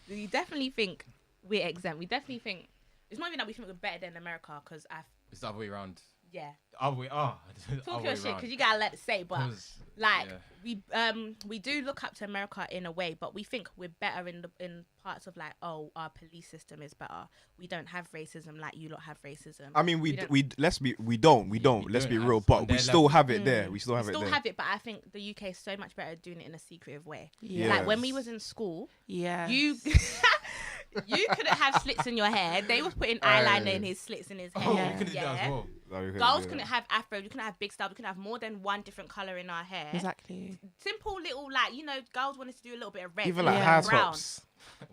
We definitely think we're exempt. We definitely think it's not even that we think we're better than America because it's the other way around. Yeah. Talk your shit because you gotta let it say, but we do look up to America in a way, but we think we're better in parts of like, oh, our police system is better. We don't have racism like you lot have racism. I mean, we don't. Let's be real, but we still have it there. We still have it, but I think the UK is so much better at doing it in a secretive way. Yeah. Like when we was in school, yeah, you couldn't have slits in your hair. They was putting eyeliner in his slits in his hair. Oh, you couldn't do that as well. Girls couldn't have afro. You couldn't have big style. We couldn't have more than one different color in our hair. Exactly. Simple little girls wanted to do a little bit of red. Even like high tops.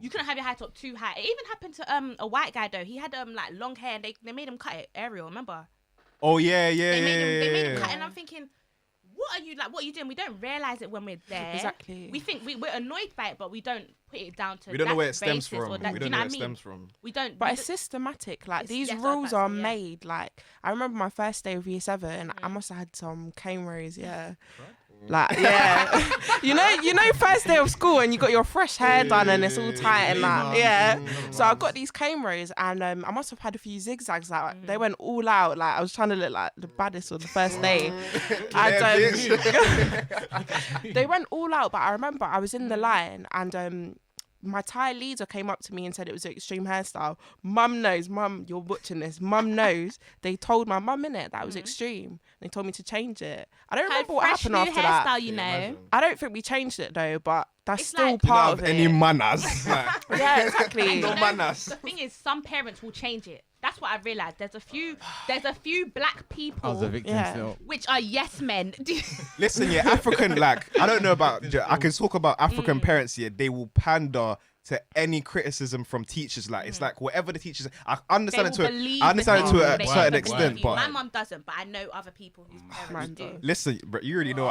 You couldn't have your high top too high. It even happened to a white guy though. He had like long hair and they made him cut it. Ariel, remember? Oh yeah. They made him cut it, and I'm thinking, what are you doing? We don't realize it when we're there. Exactly. We think we're annoyed by it, but we don't put it down to. We don't know where it stems from. We don't know where it stems from. We don't. But it's systematic. Like these rules are made. Like I remember my first day of year 7. I must have had some cane rows. Yeah. Like you know first day of school and you got your fresh hair done and it's all tight and like so I got these cane rows and I must have had a few zigzags, like they went all out, like I was trying to look like the baddest on the first day. They went all out, but I remember I was in the line and my Thai leader came up to me and said it was an extreme hairstyle. Mum knows, you're watching this. Mum knows. They told my mum in it that was extreme. They told me to change it. I don't remember what happened after that. Hairstyle, you know. I don't think we changed it though, but that's it's still like, part of it. Any manners? Yeah, exactly. No manners. The thing is, some parents will change it. That's what I realized. There's a few black people I was a victim still. which are yes men. Listen, African, like, I don't know about, I can talk about African parents here. They will pander to any criticism from teachers. Like, it's like whatever the teachers, I understand it to a certain extent, but my mum doesn't, but I know other people whose parents do. Listen, bro, you already know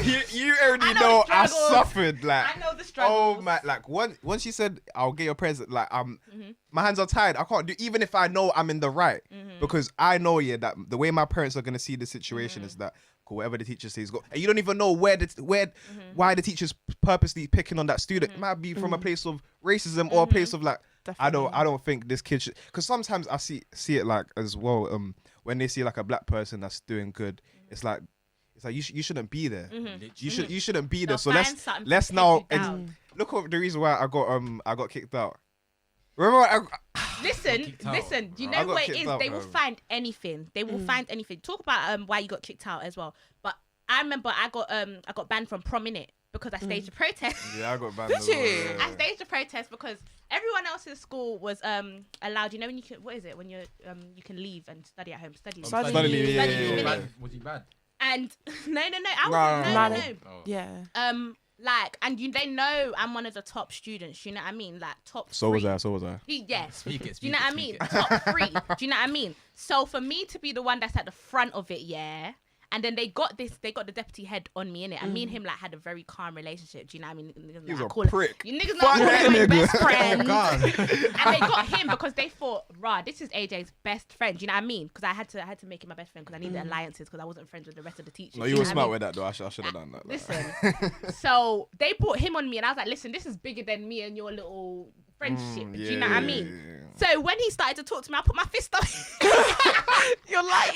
you already know I suffered. Like, I know the struggles. Oh my, like once she said I'll get your present, like my hands are tied. I can't do, even if I know I'm in the right, because I know that the way my parents are gonna see the situation is that whatever the teacher says, go. And you don't even know why the teacher's purposely picking on that student. It might be from a place of racism or a place of like, definitely. I don't think this kid should. Because sometimes I see it like as well. When they see like a black person that's doing good, it's like you shouldn't be there. You shouldn't be there. So let's now look at the reason why I got kicked out. Remember, listen. Do you know what it is? They will find anything. They will find anything. Talk about why you got kicked out as well. But I remember I got banned from prom innit because I staged a protest. Yeah, I got banned. Did you? Yeah. I staged a protest because everyone else in school was allowed. You know when you can, what is it? When you can leave and study at home. Study leave. Was he bad? And no, I wasn't. No. Yeah. Like, and they know I'm one of the top students. You know what I mean? Like top. So three. was I. Yes. Do you know what I mean? Top 3. Do you know what I mean? So for me to be the one that's at the front of it, and then they got the deputy head on me, innit? And me and him like had a very calm relationship. Do you know what I mean? He's a prick. You niggas know my best friend. Oh, God. And they got him because they thought, this is AJ's best friend. Do you know what I mean? Because I had to make him my best friend because I needed alliances because I wasn't friends with the rest of the teachers. No, you were smart with that though. I should have done that. Listen, so they brought him on me, and I was like, listen, this is bigger than me and your little friendship. Do you know what I mean? Yeah. So when he started to talk to me, I put my fist up. You're like,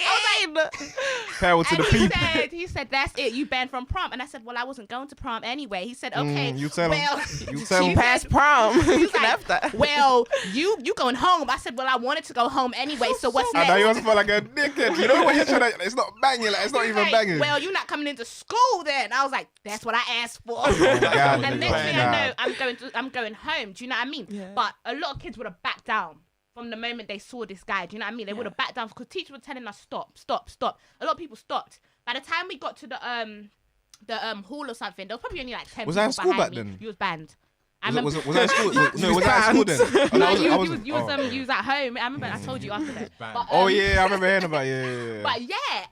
Parallel to the people. He said, that's it. You banned from prom. And I said, well, I wasn't going to prom anyway. He said, okay. You tell him. You passed prom. He's like, well, you going home. I said, well, I wanted to go home anyway. So what's next? I know you also feel like a dickhead. You know what you're trying to, it's not banging. Like, it's not even banging. Well, you're not coming into school then. I was like, that's what I asked for. God, and next thing I know, I'm going home. Do you know what I mean? Yeah. But a lot of kids would have backed down from the moment they saw this guy. Do you know what I mean? They would have backed down because teachers were telling us stop. A lot of people stopped. By the time we got to the hall or something, there was probably only like 10 was people I in school behind back me. then? You was banned. Was I in school? No, was I in school then? No, you was at home. I remember I told you after that. But, I remember hearing about it. But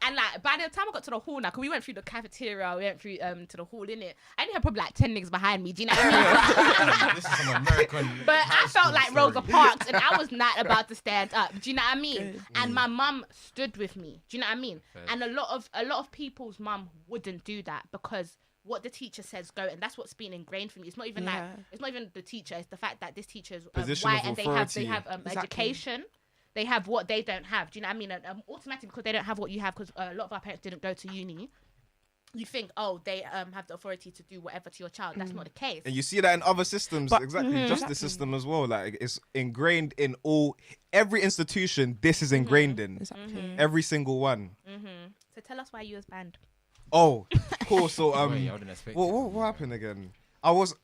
and like by the time I got to the hall now, because we went through the cafeteria, we went through to the hall, innit? I only had probably like 10 niggas behind me. Do you know what I mean? This is some American. But I felt like Rosa Parks, and I was not about to stand up. Do you know what I mean? And my mum stood with me. Do you know what I mean? And a lot of people's mum wouldn't do that because what the teacher says go, and that's what's been ingrained for me. It's not even like it's not even the teacher. It's the fact that this teacher's Position white of and authority. they have education. They have what they don't have. Do you know what I mean? And, automatically, because they don't have what you have, because a lot of our parents didn't go to uni. You think, oh, they have the authority to do whatever to your child. That's not the case. And you see that in other systems, justice system as well. Like it's ingrained in every institution. This is ingrained in every single one. So tell us why you was banned. Oh, cool. So Wait, I wouldn't expect what happened again? I was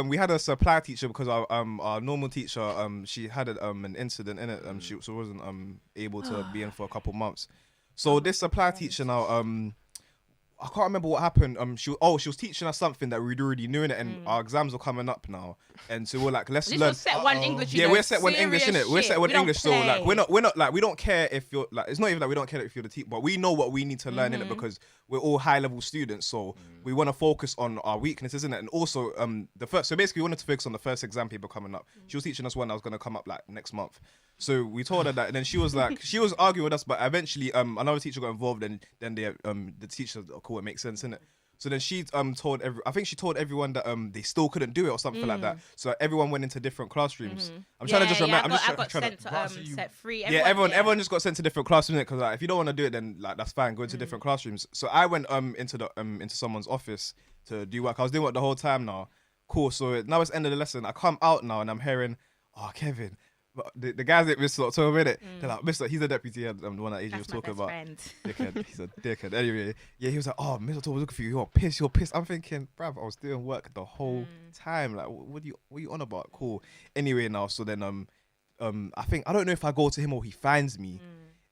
we had a supply teacher because our normal teacher she had an incident in it she wasn't able to be in for a couple months. So this supply teacher now I can't remember what happened. She was teaching us something that we'd already knew in it, and our exams are coming up now, and so we're like, let's learn. Was set one English. Yeah, we're set one English in it. We're set one English, so like we're not like we don't care if you're like it's not even that we don't care if you're the teacher, but we know what we need to learn in it because we're all high level students, so we want to focus on our weaknesses, isn't it? And also so basically we wanted to focus on the first exam paper coming up. She was teaching us one that was gonna come up like next month. So we told her that, and then she was like, she was arguing with us, but eventually another teacher got involved, and then the teacher, cool, it makes sense, innit? So then she told everyone that they still couldn't do it or something like that. So everyone went into different classrooms. I'm trying to just remember. I got sent to set free. Everyone just got sent to different classrooms because like, if you don't want to do it, then like that's fine. Go into different classrooms. So I went into someone's office to do work. I was doing work the whole time now. Cool. So now it's end of the lesson. I come out now and I'm hearing, oh Kevin. But the guys at Mr. October, innit? They're like, Mr. He's the deputy head, the one that AJ was talking about. Dickhead. He's a dickhead. Anyway, yeah, he was like, oh, Mr. October was looking for you. You're pissed. I'm thinking, bruv, I was doing work the whole time. Like, what are you on about? Cool. Anyway, now, so then, I don't know if I go to him or he finds me.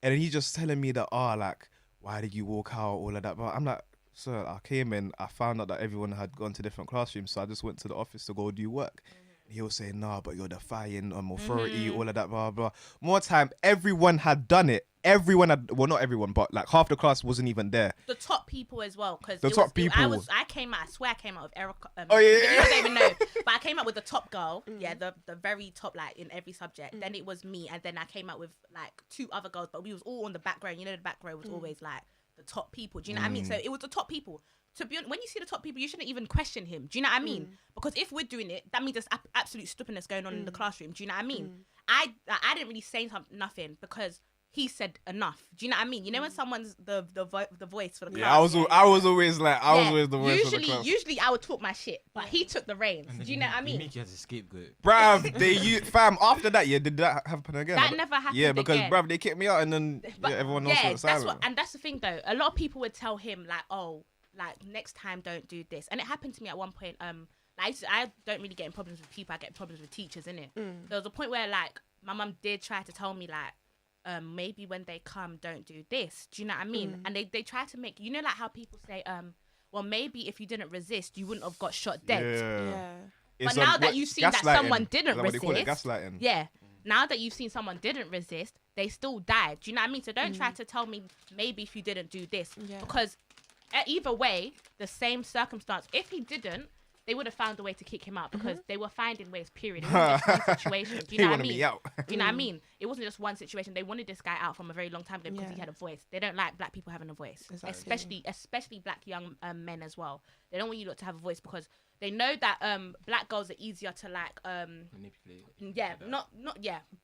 And then he's just telling me that, like, why did you walk out? All of that. But I'm like, sir, I came in, I found out that everyone had gone to different classrooms. So I just went to the office to go do work. He was saying, nah, but you're defying authority, all of that, blah, blah. More time, everyone had done it. Well, not everyone, but like half the class wasn't even there. The top people as well. Because I came out, I swear I came out with Erica. You don't even know. But I came out with the top girl. Yeah, the very top, like in every subject. Then it was me. And then I came out with like 2 other girls, but we was all on the back row. You know, the back row was always like the top people. Do you know what I mean? So it was the top people. To be honest, when you see the top people, you shouldn't even question him. Do you know what I mean? Because if we're doing it, that means there's absolute stupidness going on in the classroom. Do you know what I mean? I didn't really say nothing because he said enough. Do you know what I mean? You know when someone's the voice for the class. Yeah, I was always the voice for the class. Usually I would talk my shit, but he took the reins. Do you know what I mean? You make you as a scapegoat. Bruv, fam, after that, did that happen again? That never happened. Yeah, because again. Bruv, they kicked me out and then everyone else was silent. And that's the thing though. A lot of people would tell him like, oh, like next time don't do this. And it happened to me at one point. I don't really get in problems with people. I get problems with teachers, innit? There was a point where like my mum did try to tell me like, maybe when they come, don't do this. Do you know what I mean? And they try to make, you know, like how people say, well, maybe if you didn't resist, you wouldn't have got shot dead. Yeah. But now that you've seen that someone didn't resist, what they call it, gaslighting. Yeah. Now that you've seen someone didn't resist, they still died. Do you know what I mean? So don't try to tell me maybe if you didn't do this, because either way, the same circumstance. If he didn't, they would have found a way to kick him out because they were finding ways. Period. It wasn't just one situation. Do you know what I mean? Do you know what I mean? It wasn't just one situation. They wanted this guy out from a very long time ago because he had a voice. They don't like black people having a voice, especially black young men as well. They don't want you lot to have a voice because they know that black girls are easier to like manipulate. Yeah, not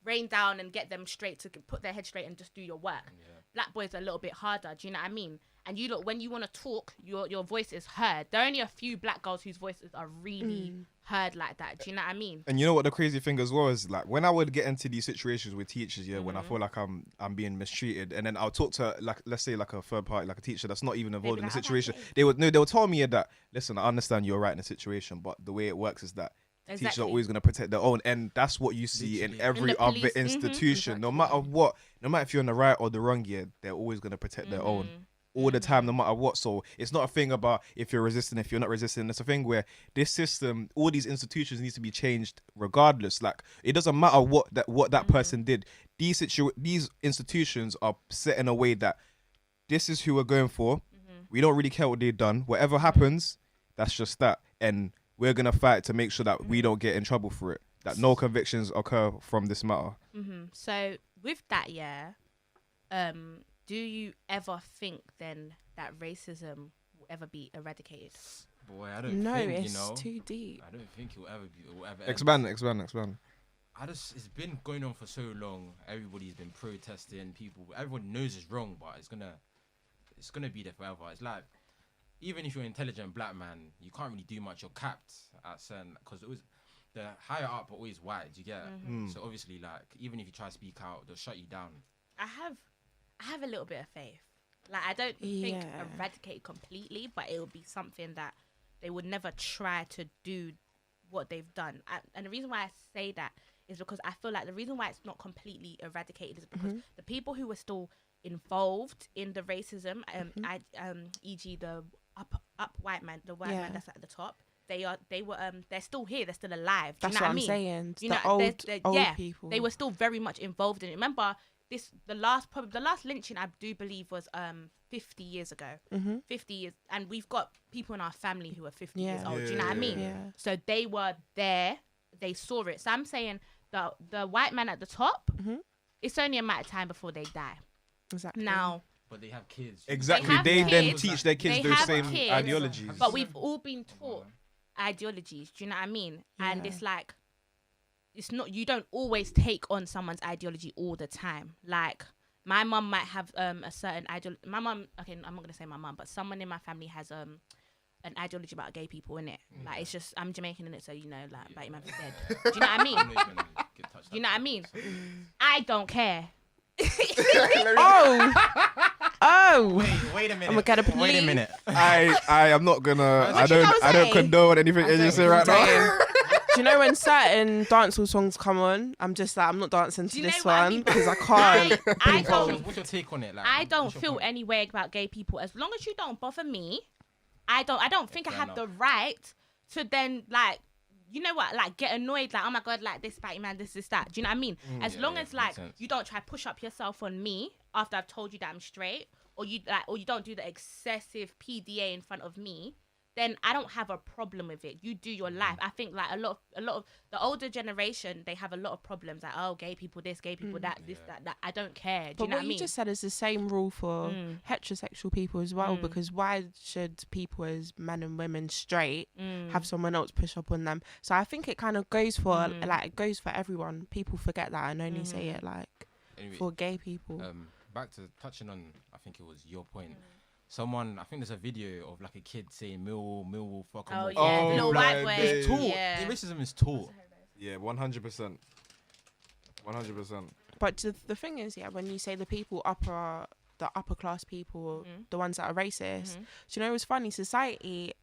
rain down and get them straight to put their head straight and just do your work. Black boys are a little bit harder. Do you know what I mean? And you look, when you want to talk, your voice is heard. There are only a few black girls whose voices are really heard like that. Do you know what I mean? And you know what the crazy thing as well is, like, when I would get into these situations with teachers, when I feel like I'm being mistreated, and then I'll talk to, like, let's say like a third party, like a teacher that's not even involved in the situation. They would tell me that, listen, I understand you're right in the situation, but the way it works is that teachers are always going to protect their own, and that's what you see in every other institution. No matter what, no matter if you're on the right or the wrong, they're always going to protect their own. All the time, no matter what. So it's not a thing about if you're resisting, if you're not resisting. It's a thing where this system, all these institutions needs to be changed regardless. Like, it doesn't matter what that person did. These institutions are set in a way that this is who we're going for. We don't really care what they've done. Whatever happens, that's just that. And we're going to fight to make sure that we don't get in trouble for it. That no convictions occur from this matter. So with that, do you ever think then that racism will ever be eradicated? Boy, I don't No, think, it's you know. too deep. I don't think it will ever be. It will ever end. Expand. It's been going on for so long. Everybody's been protesting. Everyone knows it's wrong, but it's gonna be there forever. It's like, even if you're an intelligent black man, you can't really do much. You're capped at certain, because it was the higher up are always white. Do you get? So obviously, like, even if you try to speak out, they'll shut you down. I have a little bit of faith. Like, I don't think eradicate completely, but it will be something that they would never try to do what they've done. And the reason why I say that is because I feel like the reason why it's not completely eradicated is because the people who were still involved in the racism, e.g. the up white man, the white man that's at the top, they're still here, they're still alive. Do you know what I mean? I'm saying. You the know, old people. They were still very much involved in it. Remember, the last lynching, I do believe, was 50 years ago. 50 years, and we've got people in our family who are 50 years old. Do you know what I mean? Yeah. So they were there, they saw it. So I'm saying the white man at the top, it's only a matter of time before they die. Exactly. Now, But they have kids. Exactly. They They then kids. teach their kids They those have same kids, ideologies. but we've all been taught ideologies. Do you know what I mean? And Yeah. it's like, it's not, you don't always take on someone's ideology all the time. Like, my mum might have a certain ideology. My mum, okay, I'm not gonna say my mum, but someone in my family has an ideology about gay people, in it. Like, it's just, I'm Jamaican in it, so you know, like, bite your man for dead. Do you know what I mean? Do you know what I mean? I don't care. Wait a minute. I'm gonna get a Wait a minute. I am not gonna. I you don't gonna say? condone anything AJ say right now. Do you know when certain dancehall songs come on, I'm just like, I'm not dancing to you know this what I one mean? because I can't. I don't. What's your take on it? Like, I don't what's your feel point? any way about gay people as long as you don't bother me. I don't think I fair have enough. the right to then, like, you know what, like, get annoyed, like, oh my god, like, this batty man, this that. Do you know what I mean? As yeah, long yeah, as, like, makes sense. you don't try to push up yourself on me after I've told you that I'm straight, or you don't do the excessive PDA in front of me, then I don't have a problem with it. You do your life. I think, like, a lot of the older generation, they have a lot of problems, like, oh, gay people this, gay people that, this, that. I don't care. Do But you know what what I you mean? just said is the same rule for heterosexual people as well, because why should people as men and women straight have someone else push up on them? So I think it kind of goes for like, it goes for everyone. People forget that and only say it like Anyway, for gay people. back to touching on, I think it was your point. Someone, I think there's a video of like a kid saying Millwall, fuck 'em Oh all." yeah, Oh, the little white bloody. boy. It's taught. Yeah. Racism is taught. Yeah, 100%. 100%. But the thing is, yeah, when you say the upper class people, the ones that are racist, do you know what's funny? Society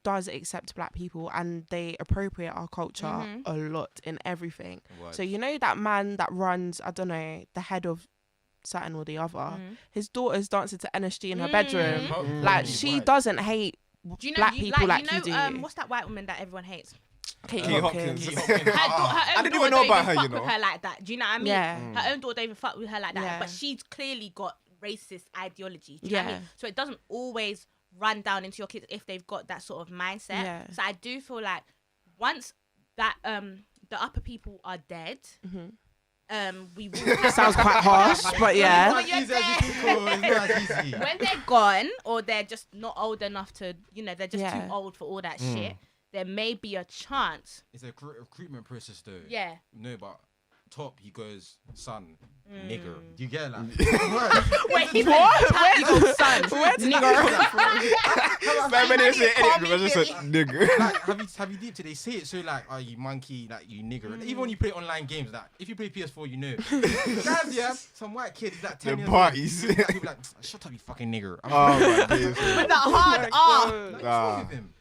does accept black people and they appropriate our culture a lot in everything. Word. So you know that man that runs, I don't know, the head of certain or the other, his daughter's dancing to NSG in her bedroom. Like, she doesn't hate Do you know, black people like you you do. know, what's that white woman that everyone hates? Kate Kate Hopkins. Hopkins. Her own I didn't daughter even know don't about her, fuck you know. with her like that. Do you know what I mean? Yeah. Her own daughter don't even fuck with her like that. Yeah. But she's clearly got racist ideology. Do you know what I Yeah. mean? So it doesn't always run down into your kids if they've got that sort of mindset. Yeah. So I do feel like once that the upper people are dead, we will Sounds quite harsh, but yeah. When you're dead, when they're gone or they're just not old enough to, you know, they're just Yeah. too old for all that shit, there may be a chance. It's a recruitment process though. Yeah. No, but top he goes son, nigger. Do you get it? Like, Wait, he what? He goes, son, nigger. Man, when they say anything, I just said nigga. like, have you deep to they say it so like, oh, you monkey, like you nigger. Even when you play online games, like if you play PS4, you know. Guys, yeah, some white kids like 10 The years parties. old, people like, shut up, you fucking nigger. I'm Oh my days. With the hard R. like, what's Nah. wrong with him?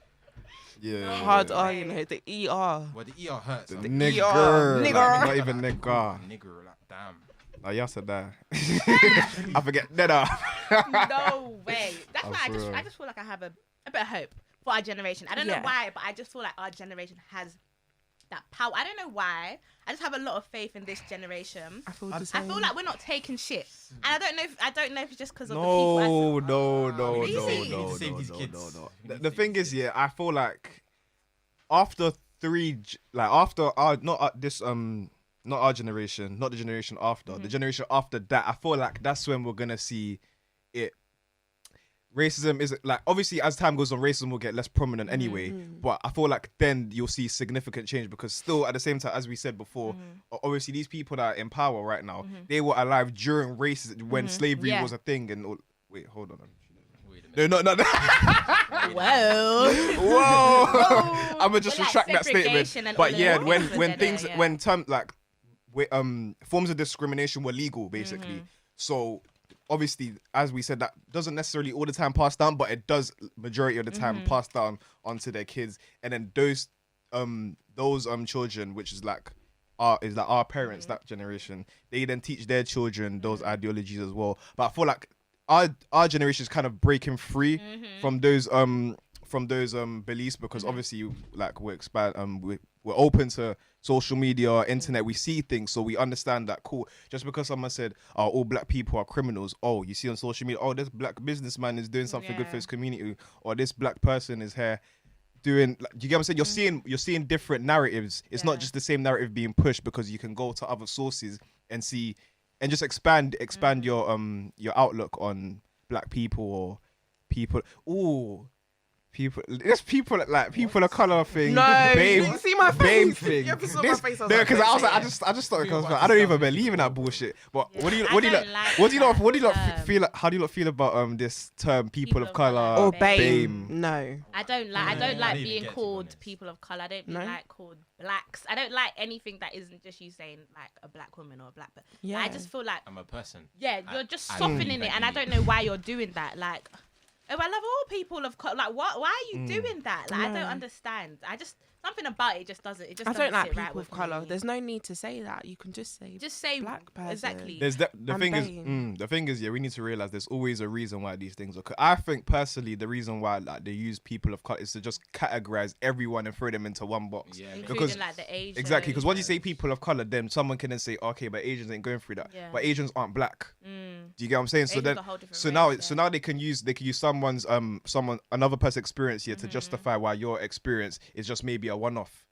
Yeah. Hard R, you know, the ER. Well, the ER hurts. The like, nigger. Nigger. Like, not even nigger. Nigger, like damn. Like, y'all said that. I forget that. No way. That's I'm why sure. I just feel like I have a bit of hope for our generation. I don't know Yeah. why, but I just feel like our generation has that power. I don't know why. I just have a lot of faith in this generation. I feel the I same. feel like we're not taking shit, and I don't know if it's just because of the people. No. Really? You need to save these kids. You need to The save thing these is, kids. yeah, I feel like after after our not our generation, not the generation after, the generation after that, I feel like that's when we're gonna see it racism is like, obviously as time goes on, racism will get less prominent anyway. But I feel like then you'll see significant change, because still at the same time, as we said before, obviously these people that are in power right now, they were alive during racism when slavery was a thing. And wait, hold on. No, no, no. Whoa. I'm gonna just retract that statement. But yeah, when terms like forms of discrimination were legal, basically. So obviously, as we said, that doesn't necessarily all the time pass down, but it does majority of the time pass down onto their kids. And then those children, which is like our parents, that generation, they then teach their children those ideologies as well. But I feel like our generation is kind of breaking free from those beliefs, because obviously, like, we're open to social media, internet, we see things, so we understand that, cool, just because someone said, oh, all black people are criminals, oh, you see on social media, oh, this black businessman is doing something good for his community, or this black person is here doing, like, do you get what I'm saying? You're seeing different narratives. It's not just the same narrative being pushed, because you can go to other sources and see and just expand your outlook on black people or people. Ooh. There's people of color thing. No, BAME, see my BAME face. thing. You ever saw my face? No, because I was like, I just thought, I don't even believe in that bullshit. But what do you feel? How do you feel about this term, people of color or BAME? No, I don't like being called people of color. I don't like called blacks. I don't like anything that isn't just you saying like a black woman or a black person. Yeah. I just feel like I'm a person. Yeah, you're just softening it, and I don't know why you're doing that. Like, oh, I love all people of color. Like, what? Why are you doing that? Like, I don't understand. Something about it just doesn't. It just. I don't like people right of color. There's no need to say that. You can just say black person. Exactly. The thing is, we need to realize there's always a reason why these things occur. I think personally, the reason why like they use people of color is to just categorize everyone and throw them into one box. Yeah, because like the Asians. Exactly, because once you say people of color, then someone can then say, okay, but Asians ain't going through that. Yeah. But Asians aren't black. Do you get what I'm saying? So now they can use another person's experience here to justify why your experience is just maybe a one-off.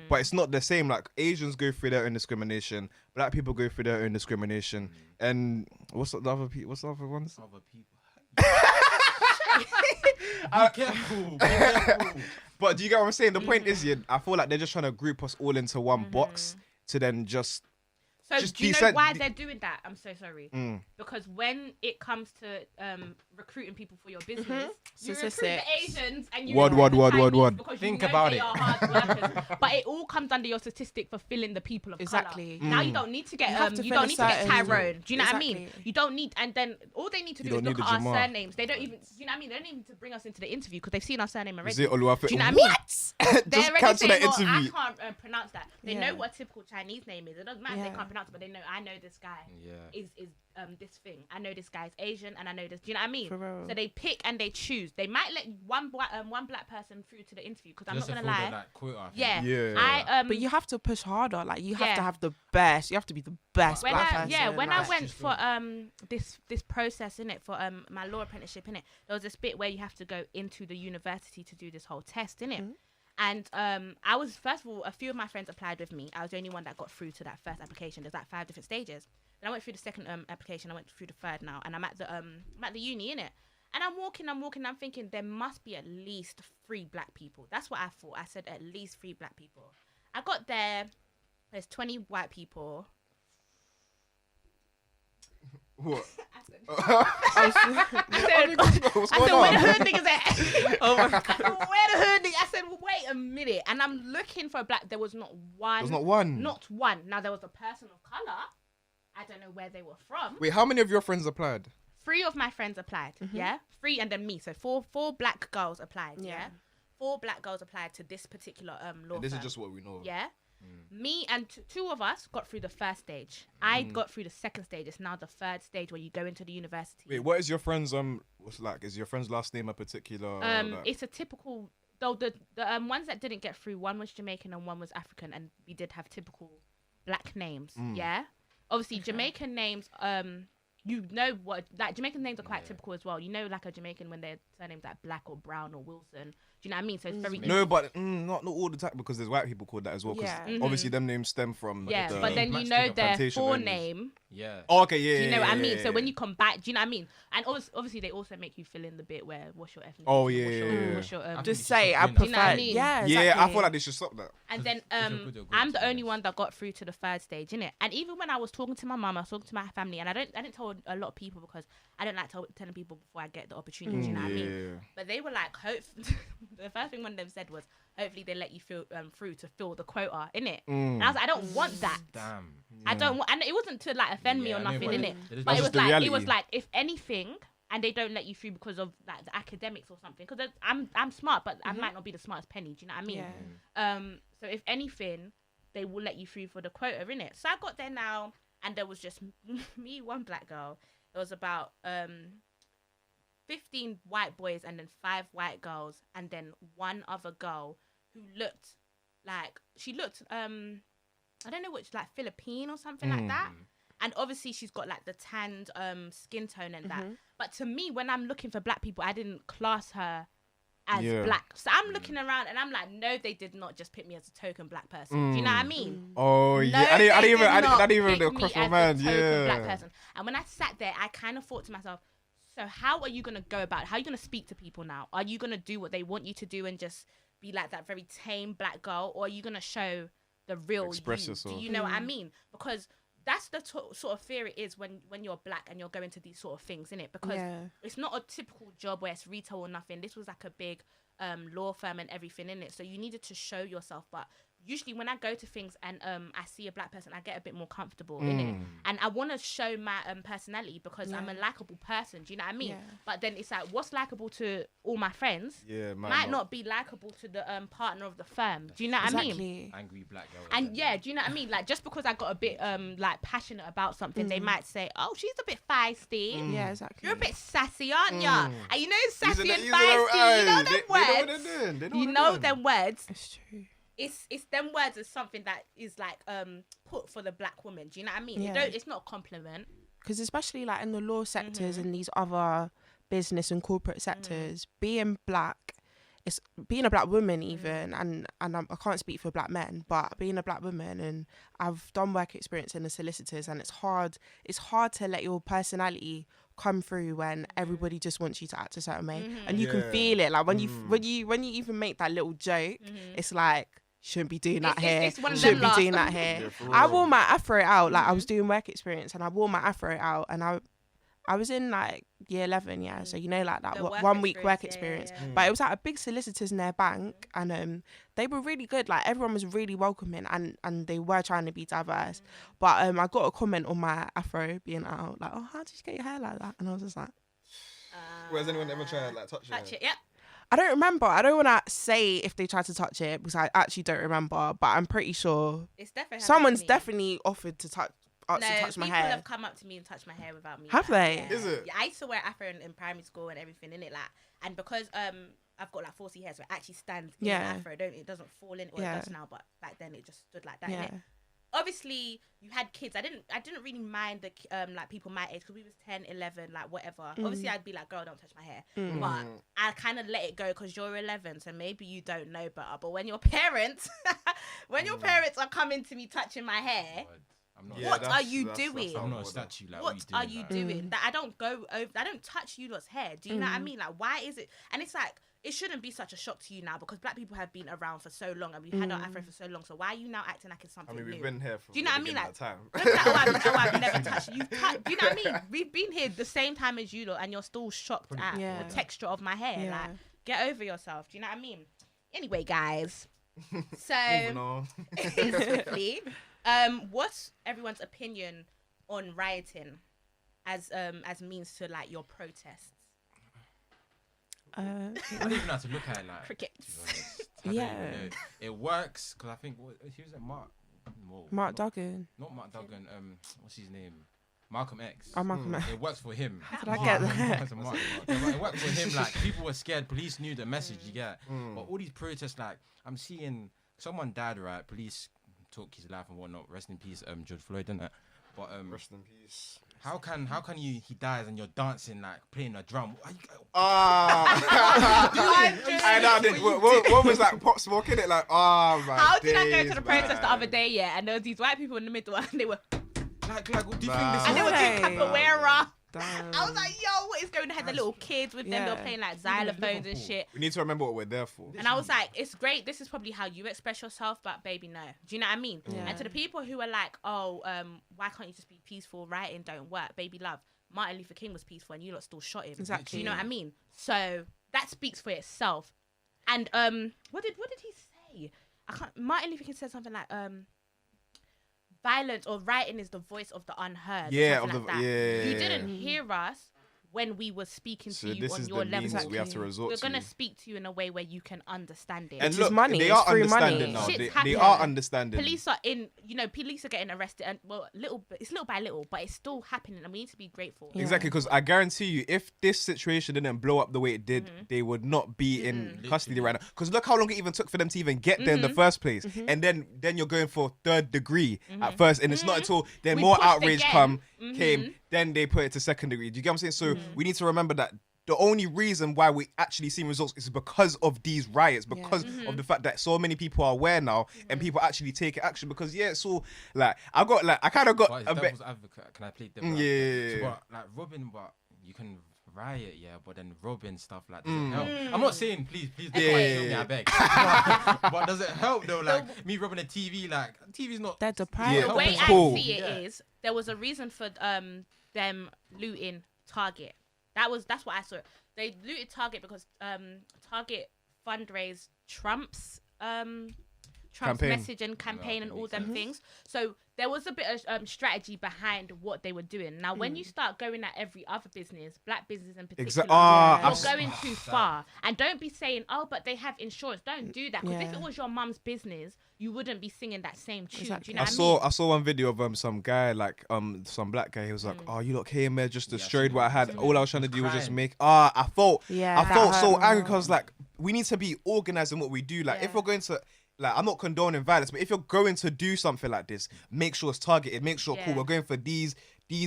But it's not the same. Like, Asians go through their own discrimination, black people go through their own discrimination, and what's the other ones? Other people. Be careful. But do you get what I'm saying? The point is, I feel like they're just trying to group us all into one box to then just. So do you know why they're doing that? I'm so sorry. Because when it comes to recruiting people for your business, you recruit the Asians and you recruit the Chinese because think you know about they it. are hard workers. But it all comes under your statistic for filling the people of color. Now you don't need to get you don't need to get Tyrone. Do you know what I mean? You don't need, and then all they need to do is look at our surnames. They don't even, do you know what I mean? They don't even need to bring us into the interview because they've seen our surname already. Do you know what I mean? What? They're Just cancel that interview. I can't pronounce that. They know what a typical Chinese name is. It doesn't matter if they can't pronounce it, but they know, I know this guy is this thing. I know this guy's Asian, and I know this. Do you know what I mean? So they pick and they choose. They might let one black person through to the interview, because I'm not gonna lie. But you have to push harder. Like, you have to have the best. You have to be the best black person. When I went for this process in it for my law apprenticeship in it, there was this bit where you have to go into the university to do this whole test in it. And I was, first of all, a few of my friends applied with me. I was the only one that got through to that first application. There's like 5 different stages. Then I went through the second application. I went through the third now, and I'm at the uni, innit? And I'm walking. I'm thinking there must be at least 3 black people. That's what I thought. I said at least 3 black people. I got there. There's 20 white people. What? I said, where the hood niggas at? Oh my God. Where the hood niggas? I said, well, wait a minute. And I'm looking for a black. There was not one. There's not one. Not one. Now, there was a person of color. I don't know where they were from. Wait, how many of your friends applied? 3 of my friends applied. Yeah, 3, and then me. So four black girls applied. Yeah. 4 black girls applied to this particular law firm. This is just what we know. Yeah. Me and 2 of us got through the first stage. I got through the second stage. It's now the third stage where you go into the university. Wait, what is your friend's is your friend's last name a particular? It's a typical. Though the ones that didn't get through, one was Jamaican and one was African, and we did have typical black names. Yeah. Obviously, Jamaican names. You know what? Like, Jamaican names are quite typical as well. You know, like a Jamaican when their surnames like Black or Brown or Wilson. Do you know what I mean? So it's very no, but not all the time, because there's white people called that as well. Because obviously them names stem from but then you know their forename Yeah. Oh, okay, yeah. Do you know what I mean? yeah, So when yeah. you come back, do you know what I mean? And obviously they also make you fill in the bit where what's your ethnicity? Oh, what's yeah, your, yeah, what's your, I think Just you say should I stop doing prefer. that. Do you know what I mean? Yeah, Yeah, I exactly. feel like they should stop that. And then It's a good I'm the to be only honest. one that got through to the third stage, innit? And even when I was talking to my mum, I was talking to my family, and I didn't tell a lot of people because I don't like telling people before I get the opportunity. Do you know what I mean? Yeah. But they were like, the first thing one of them said was, hopefully they let you through to fill the quota, innit? And I was like, I don't want that. Damn. I don't want, and it wasn't to like offend me Yeah, or I know, nothing, but innit? it is But what it it was is. the like, reality. it was like, if anything, and they don't let you through because of like the academics or something. Because I'm smart, but I might not be the smartest penny. Do you know what I mean? Yeah. So if anything, they will let you through for the quota, innit? So I got there now, and there was just me, one black girl. There was about 15 white boys and then 5 white girls, and then one other girl who looked like I don't know which, like Philippine or something like that. And obviously she's got like the tanned skin tone and that. But to me, when I'm looking for black people, I didn't class her as black. So I'm looking around and I'm like, no, they did not just pick me as a token black person. Do you know what I mean? Oh, No, yeah. I they didn't did even not cross pick my me mind. as a token black Yeah. person. And when I sat there, I kind of thought to myself, so how are you going to go about it? How are you going to speak to people now? Are you going to do what they want you to do and just be like that very tame black girl? Or are you going to show the real Express you? yourself. Do you know what I mean? Because that's the sort of fear it is when you're black and you're going to these sort of things, innit? Because it's not a typical job where it's retail or nothing. This was like a big law firm and everything in it. So you needed to show yourself. But usually when I go to things and I see a black person, I get a bit more comfortable in it. And I want to show my personality because I'm a likable person. Do you know what I mean? Yeah. But then it's like, what's likable to all my friends Yeah, might not be likable to the partner of the firm. Do you know what I mean? Exactly. Angry black girl. And yeah, do you know what I mean? Like, just because I got a bit like passionate about something, they might say, "Oh, she's a bit feisty. Yeah, exactly. You're a bit sassy, aren't ya?" And you know, sassy and Using feisty. You know them they know what they're words. doing. They know You what know they're doing. them words. It's true. It's them words is something that is like put for the black woman. Do you know what I mean? Yeah. It's not a compliment. Because especially like in the law sectors and these other business and corporate sectors, being black, it's being a black woman even, and I can't speak for black men, but being a black woman, and I've done work experience in the solicitors, and it's hard to let your personality come through when everybody just wants you to act a certain way, and you can feel it. Like when you even make that little joke, it's like, shouldn't be doing that here. It's one of Shouldn't them be doing laughs. that here. Yeah, for I real. wore my afro out. Like I was doing work experience, and I wore my afro out, and I was in like year 11, yeah. So you know, like that The work 1 week work experience, experience. yeah. But it was at a big solicitors in their bank, and they were really good. Like everyone was really welcoming, and they were trying to be diverse. But I got a comment on my afro being out, like, "Oh, how did you get your hair like that?" And I was just like, Has anyone ever tried like touching Touch it, yep. I don't remember. I don't want to say if they tried to touch it because I actually don't remember. But I'm pretty sure It's definitely happened someone's to me. definitely offered to touch my people hair. have come up to me and touched my hair without me. Have they? Yeah. Is it? Yeah, I used to wear afro in primary school and everything in it, like, and because I've got like 40 hair, so it actually stands in Yeah. the afro. It doesn't fall in. Well, Yeah. it does now, but back then it just stood like that. Yeah. innit? Obviously, you had kids. I didn't really mind the like people my age because we was 10, 11, like whatever. Obviously, I'd be like, "Girl, don't touch my hair," but I kind of let it go because you're 11, so maybe you don't know better. But when your parents, parents are coming to me touching my hair, I'm not. Yeah, what that's- are you that's doing? how I'm not a it was. statue. Like, What are you doing? doing? That I don't go over. I don't touch you lot's hair. Do you know what I mean? Like, why is it? And it's like, it shouldn't be such a shock to you now because black people have been around for so long and we've had our afro for so long. So why are you now acting like it's I something mean, we've new? been here for Do you know the what I mean? beginning Like, of time. don't be like, I've never touched you. Do you know what I mean? We've been here the same time as you lot and you're still shocked at Yeah. the texture of my hair. Yeah. Like, get over yourself. Do you know what I mean? Anyway, guys. So, Moving on. quickly, what's everyone's opinion on rioting as means to like your protests? I don't even know how to look at it like. Crickets. To be honest. I don't Yeah. even know. It works because I think who was it? Mark Duggan. Not Mark Duggan. What's his name? Malcolm X. Oh, Malcolm X. It works for him. Did I get that? That's a Mark. It worked for him. Like people were scared. Police knew the message. You get. But all these protests, like I'm seeing, someone died. Right. Police took his life and whatnot. Rest in peace, George Floyd, didn't it? But Rest in peace. how can he dies and you're dancing like playing a drum? I know. What was that? Pop Smoke in it? Like, oh my. How did I go days, to the protest man. the other day? Yeah, and there was these white people in the middle, and they were Like, do you think this? And they were doing capoeira. Damn. I was like, yo, what is going on? They had the little kids with them. They were playing like xylophones and shit. We need to remember what we're there for. And I was like, it's great. This is probably how you express yourself, but baby, no. Do you know what I mean? Yeah. And to the people who are like, oh, why can't you just be peaceful? Writing don't work. Baby love. Martin Luther King was peaceful and you lot still shot him. Exactly. Do you know what I mean? So that speaks for itself. And what did he say? Martin Luther King said something like, violence or writing is the voice of the unheard. Yeah, like that. yeah. You didn't hear us when we were speaking to you this on is your the level. means we have to resort We're to. gonna speak to you in a way where you can understand it. And It's look, money, they it's are free money. understanding now. Shit's They happening. are understanding. Police are police are getting arrested, and well, it's little by little, but it's still happening, and we need to be grateful. Yeah. Exactly, because I guarantee you, if this situation didn't blow up the way it did, they would not be in custody right now. Because look how long it even took for them to even get there in the first place. And then you're going for third degree at first, and it's not until then We more pushed outrage again. came, then they put it to second degree. Do you get what I'm saying? So we need to remember that the only reason why we actually see results is because of these riots, because of the fact that so many people are aware now and people actually take action. Because it's all like I kind of got But a bit. devil's advocate, can I plead devil's Yeah. advocate? So, but, like robbing, but you can riot, but then robbing stuff like does it help? I'm not saying please don't kill me, I beg. But does it help though? Like me robbing a TV, like TV's not. They're deprived. Yeah. The way Cool. I see it is there was a reason for them looting Target. That's what I saw. They looted Target because Target fundraised Trump's Campaign. message and campaign and all them things. So there was a bit of strategy behind what they were doing. Now, when you start going at every other business, black business in particular, you're going too far. And don't be saying, oh, but they have insurance. Don't do that. Because if it was your mum's business, you wouldn't be singing that same tune. Exactly. Do you know what I mean? I saw one video of some guy, like some black guy. He was like, "Oh, you lot came here, just destroyed what I had. All I was trying to do was just make." I felt so angry because like we need to be organized in what we do. Like if we're going to, like, I'm not condoning violence, but if you're going to do something like this, make sure it's targeted. Make sure cool. We're going for these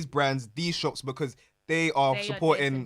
brands, these shops because they are supporting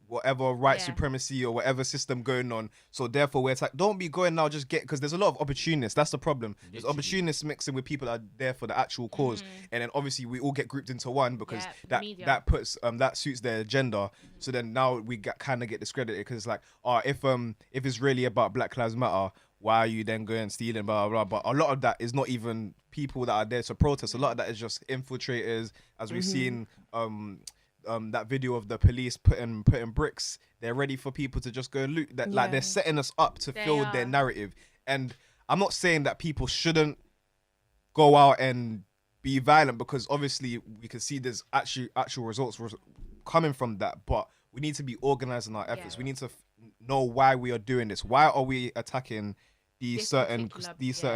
whatever white supremacy or whatever system going on. So therefore we're like, don't be going now just get, because there's a lot of opportunists. That's the problem. There's opportunists mixing with people that are there for the actual cause, and then obviously we all get grouped into one because that puts that suits their agenda. So then now we kind of get discredited because it's like, if it's really about Black Lives Matter, why are you then going stealing, blah, blah, blah. But a lot of that is not even people that are there to protest. A lot of that is just infiltrators, as we've seen that video of the police putting bricks. They're ready for people to just go and loot. That like they're setting us up to fill their narrative. And I'm not saying that people shouldn't go out and be violent, because obviously we can see there's actual results coming from that. But we need to be organized in our efforts. We need to know why we are doing this. Why are we attacking these certain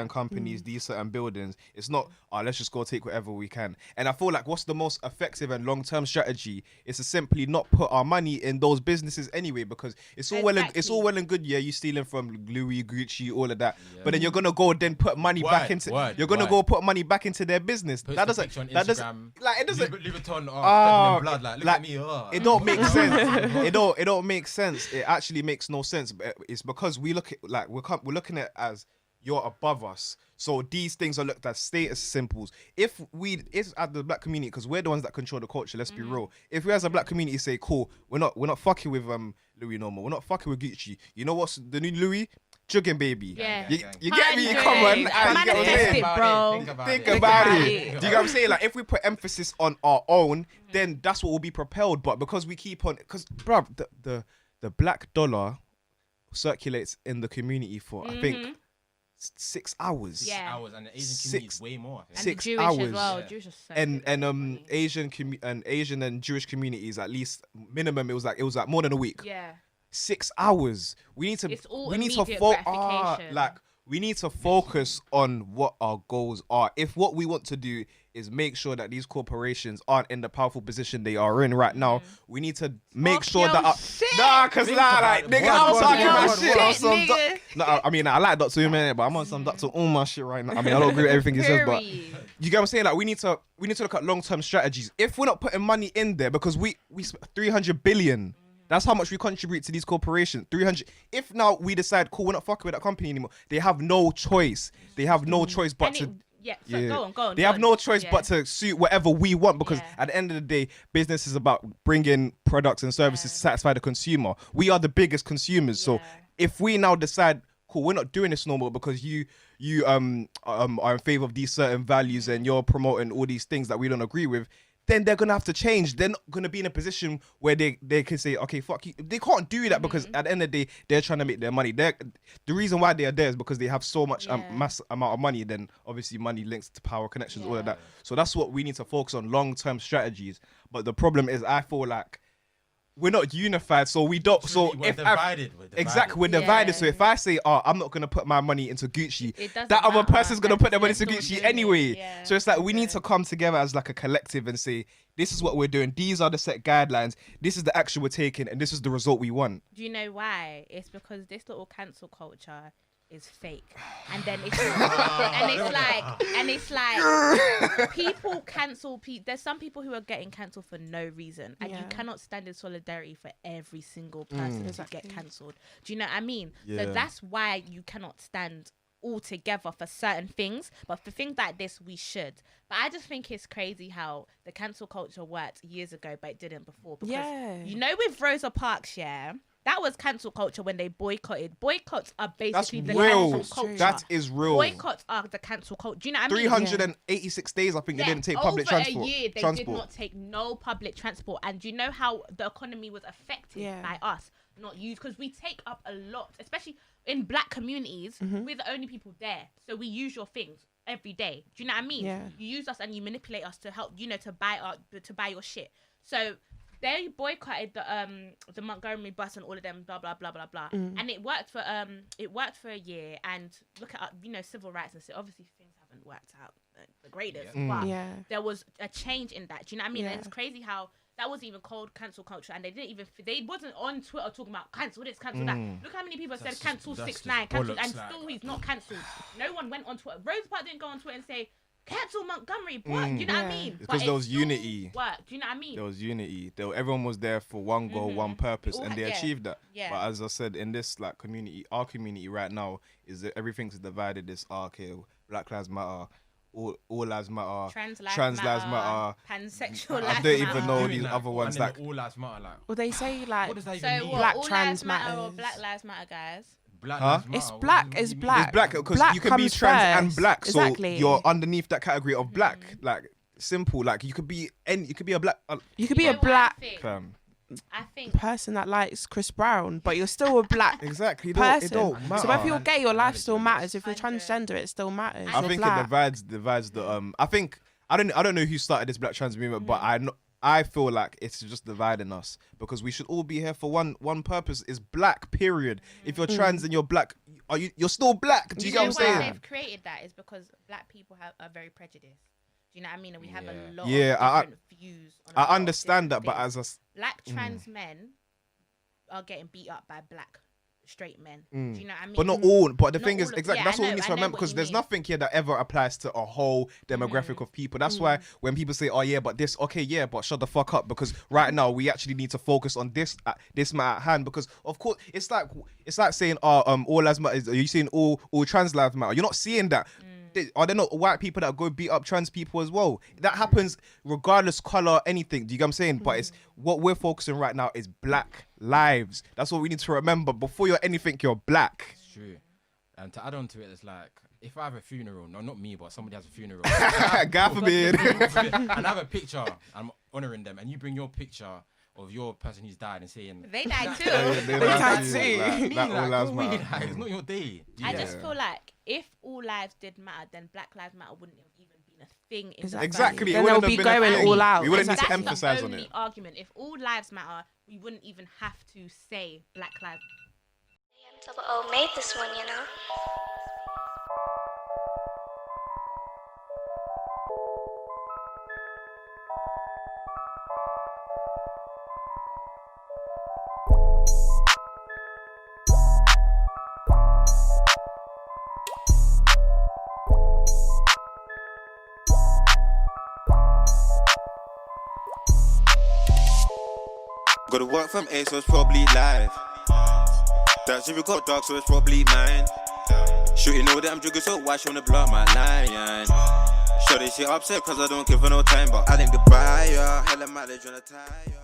companies, these certain buildings? It's not, let's just go take whatever we can. And I feel like what's the most effective and long-term strategy is to simply not put our money in those businesses anyway, because it's all well and good, you stealing from Louis, Gucci, all of that, but then you're gonna go then put money back into go put money back into their business. That doesn't leave it on blood, like look at me. It don't make sense. It don't make sense. It actually makes no sense. But it's because we look at, like, we're looking at as you're above us, so these things are looked at status symbols. If it's at the black community, because we're the ones that control the culture, let's be real, if we as a black community say, cool, we're not fucking with Louis no more, we're not fucking with Gucci, you know what's the new Louis? Jugging baby. You get me? Come on. You get what I'm saying? Think about it. Do you get what I'm saying? Like, if we put emphasis on our own, then that's what will be propelled. But because we keep on, because bruv, the black dollar circulates in the community for I think 6 hours. 6 hours, and the Asian community is way more. And 6 Jewish hours. as well. Jewish is so and Asian and Jewish communities, at least minimum, it was like more than a week. 6 hours. We need to we need to focus on what our goals are. If what we want to do is make sure that these corporations aren't in the powerful position they are in right now, we need to make sure that nigga, I'm talking about shit. I mean, I like Dr. Umar, but I'm on some Dr. Umar shit right now. I mean, I don't agree with everything he says, but you get what I'm saying? Like, we need to look at long-term strategies. If we're not putting money in there, because we 300 billion. That's how much we contribute to these corporations. 300. If now we decide, cool, we're not fucking with that company anymore, they have no choice. They have no choice but to Yeah, so go on. They have no choice but to suit whatever we want, because at the end of the day, business is about bringing products and services to satisfy the consumer. We are the biggest consumers. So if we now decide, cool, we're not doing this no more because you are in favor of these certain values and you're promoting all these things that we don't agree with, then they're gonna have to change. They're not gonna be in a position where they can say, okay, fuck you. They can't do that because at the end of the day, they're trying to make their money. The reason why they are there is because they have so much mass amount of money. Then obviously money links to power, connections, all of that. So that's what we need to focus on, long-term strategies. But the problem is, I feel like we're not unified, so we don't. So we're divided. Exactly, we're divided. So if I say, "Oh, I'm not gonna put my money into Gucci," that other person's gonna put their money into Gucci anyway. So it's like we need to come together as like a collective and say, "This is what we're doing. These are the set guidelines. This is the action we're taking, and this is the result we want." Do you know why? It's because this little cancel culture is fake, and then it's like people cancel there's some people who are getting cancelled for no reason, and you cannot stand in solidarity for every single person to get cancelled. Do you know what I mean? So that's why you cannot stand all together for certain things, but for things like this we should. But I just think it's crazy how the cancel culture worked years ago but it didn't before, because you know, with Rosa Parks, that was cancel culture when they boycotted. Boycotts are basically the cancel culture. That is real. Boycotts are the cancel culture. Do you know what I mean? 386 days, I think they didn't take public transport. Over a year, they did not take no public transport. And do you know how the economy was affected by us not used? Because we take up a lot, especially in black communities. We're the only people there. So we use your things every day. Do you know what I mean? You use us and you manipulate us to help, to buy your shit. So they boycotted the Montgomery bus and all of them, blah blah blah blah blah, and it worked for a year. And look at civil rights, and so obviously things haven't worked out the greatest, but there was a change in that. Do you know what I mean? And it's crazy how that wasn't even called cancel culture, and they wasn't on Twitter talking about cancel this, cancel that. Look how many people said cancel 6ix9ine, cancel, and still he's not cancelled. No one went on Twitter. Rose Park didn't go on Twitter and say, cancel Montgomery, what? Do you know what I mean? Because there was unity. What? Do you know what I mean? There was unity. Everyone was there for one goal, one purpose, and they achieved that. But as I said, in this like community, our community right now is that everything's divided. It's okay, Black Lives Matter, all lives matter, trans lives matter, pansexual lives matter. I don't even know these other ones like all lives matter. Like, well, they say like, what does that even mean? Black all trans lives matter matters. or Black Lives Matter, guys. It's black. It's black. It's black because you can be trans and black, so you're underneath that category of black. Like simple. Like you could be a black. You could be a black. I think person that likes Chris Brown, but you're still a black person. It don't matter. So if you're gay, your life still matters. If you're transgender, it still matters. I think it divides the I think I don't know who started this black trans movement, but I feel like it's just dividing us, because we should all be here for one purpose, is black, period. If you're trans and you're black, you're still black. Do you get what I'm saying? Why they've created that is because black people are very prejudiced. Do you know what I mean? And we have a lot of different views on I understand that, but as a black trans men are getting beat up by black straight men. Do you know what I mean? But not all. But the thing is, exactly, that's what we need to remember, because there's nothing here that ever applies to a whole demographic of people. That's why when people say, "Oh yeah, but this," but shut the fuck up, because right now we actually need to focus on this matter at hand. Because of course, it's like saying, all lives matter. Are you saying all trans lives matter? You're not seeing that. Are there not white people that go beat up trans people as well? That happens regardless color, anything. Do you get what I'm saying? But it's what we're focusing right now is black lives. That's what we need to remember. Before you're anything, you're black. It's true. And to add on to it, it's like, if I have a funeral, no, not me, but somebody has a funeral. God forbid. And I have a picture, I'm honouring them, and you bring your picture of your person who's died and saying they died too. They died too. It's not your day. I just feel like if all lives did matter, then Black Lives Matter wouldn't have even been a thing. Exactly. Then they'll be going all out. We wouldn't need to emphasize on it. That's the only argument. If all lives matter, we wouldn't even have to say Black Lives. O made this one, you know. Got to work from 8, so it's probably live. That shit got dark, so it's probably 9. Shooting know that I'm jugging, so why she wanna blow up my line? Sure, she upset cause I don't give her no time, but I think the buyer, hella mileage on the tire.